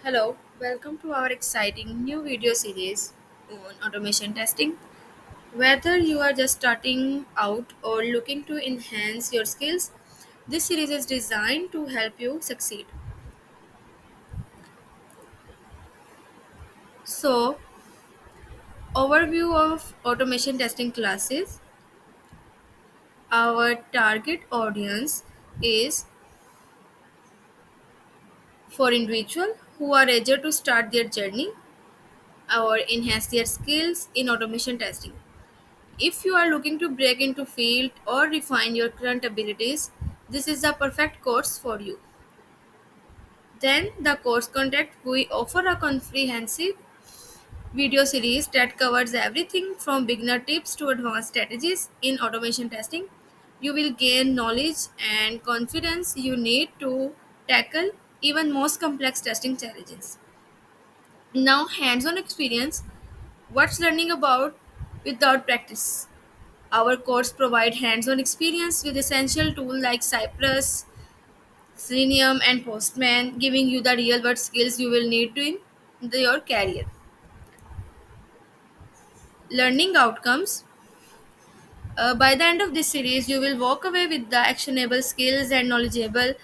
Hello, welcome to our exciting new video series on automation testing. Whether you are just starting out or looking to enhance your skills, this series is designed to help you succeed. So, overview of automation testing classes. Our target audience is for individuals who are eager to start their journey or enhance their skills in automation testing. If you are looking to break into field or refine your current abilities, this is the perfect course for you. Then the course content, we offer a comprehensive video series that covers everything from beginner tips to advanced strategies in automation testing. You will gain knowledge and confidence you need to tackle even most complex testing challenges. Now, hands-on experience, what's learning about without practice? Our course provide hands-on experience with essential tools like Cypress, Selenium, and Postman, giving you the real-world skills you will need to your career. Learning outcomes. By the end of this series, you will walk away with the actionable skills and knowledgeable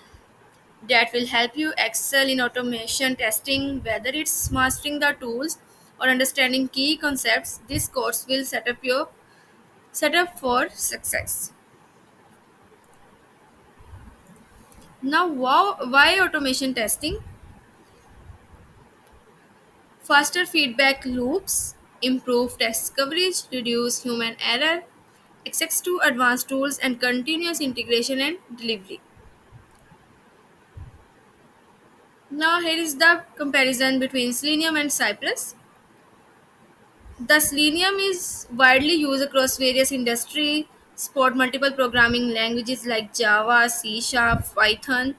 that will help you excel in automation testing, whether it's mastering the tools or understanding key concepts. This course will set up for success. Now, why automation testing? Faster feedback loops, improve test coverage, reduce human error, access to advanced tools, and continuous integration and delivery. Now, here is the comparison between Selenium and Cypress. The Selenium is widely used across various industries, support multiple programming languages like Java, C Sharp, Python.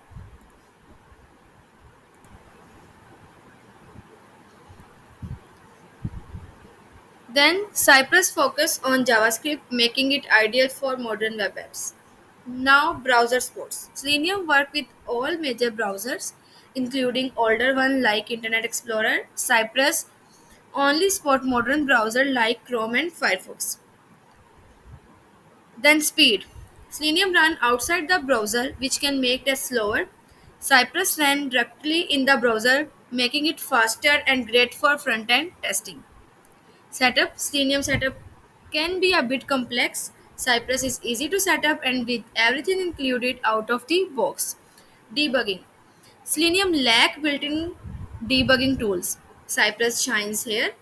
Then Cypress focus on JavaScript, making it ideal for modern web apps. Now browser sports. Selenium work with all major browsers, including older ones like Internet Explorer. Cypress only support modern browser like Chrome and Firefox. Then speed. Selenium run outside the browser, which can make it slower. Cypress ran directly in the browser, making it faster and great for front-end testing. Setup. Selenium setup can be a bit complex. Cypress is easy to set up and with everything included out of the box. Debugging. Selenium lack built-in debugging tools. Cypress shines here,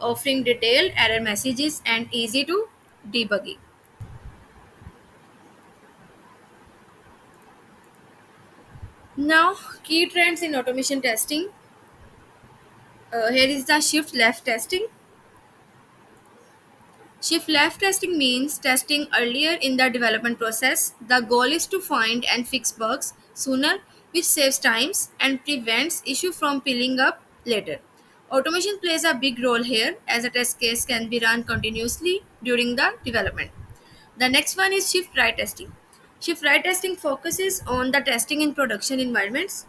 offering detailed error messages and easy to debugging. Now, key trends in automation testing. Here is the shift left testing. Shift left testing means testing earlier in the development process. The goal is to find and fix bugs sooner, which saves times and prevents issue from piling up later. Automation plays a big role here as a test case can be run continuously during the development. The next one is shift right testing. Shift right testing focuses on the testing in production environments,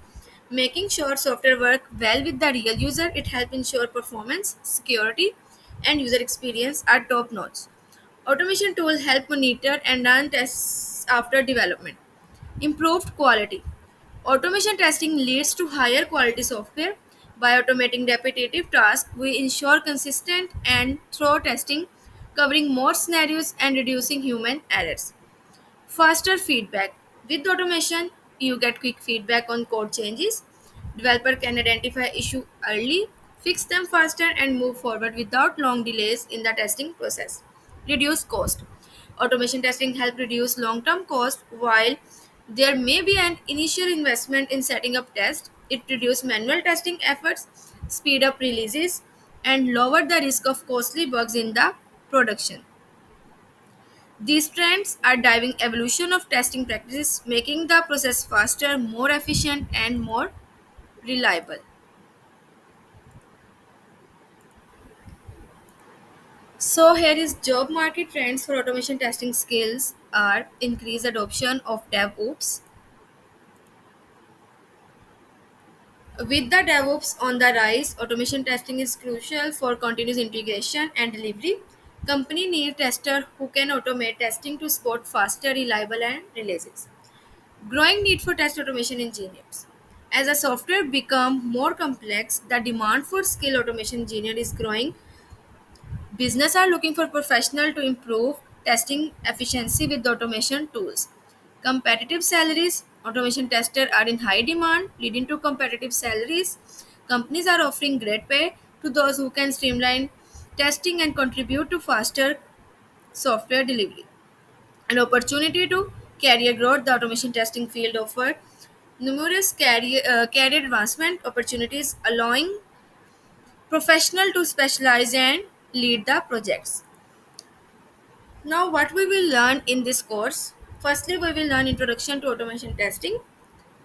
making sure software work well with the real user. It helps ensure performance, security, and user experience are top notch. Automation tools help monitor and run tests after development. Improved quality. Automation testing leads to higher quality software. By automating repetitive tasks, we ensure consistent and thorough testing, covering more scenarios and reducing human errors. Faster feedback. With automation, you get quick feedback on code changes. Developer can identify issue early, fix them faster, and move forward without long delays in the testing process. Reduce cost. Automation testing help reduce long-term cost while there may be an initial investment in setting up tests. It reduces manual testing efforts, speed up releases, and lower the risk of costly bugs in the production. These trends are driving evolution of testing practices, making the process faster, more efficient, and more reliable. So here is job market trends for automation testing skills are increased adoption of DevOps, With the DevOps on the rise, automation testing is crucial for continuous integration and delivery. Company need testers who can automate testing to support faster, reliable, and releases. Growing need for test automation engineers. As the software become more complex, the demand for skilled automation engineer is growing. Business are looking for professionals to improve testing efficiency with automation tools. Competitive salaries. Automation testers are in high demand, leading to competitive salaries. Companies are offering great pay to those who can streamline testing and contribute to faster software delivery. An opportunity to career growth. The automation testing field offer numerous career advancement opportunities, allowing professional to specialize and lead the projects. Now, what we will learn in this course? Firstly, we will learn introduction to automation testing.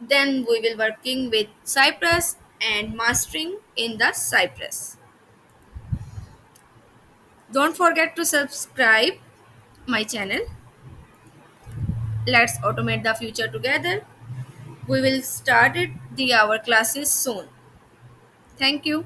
Then we will working with Cypress and mastering in the Cypress. Don't forget to subscribe my channel. Let's automate the future together. We will start it the our classes soon. Thank you.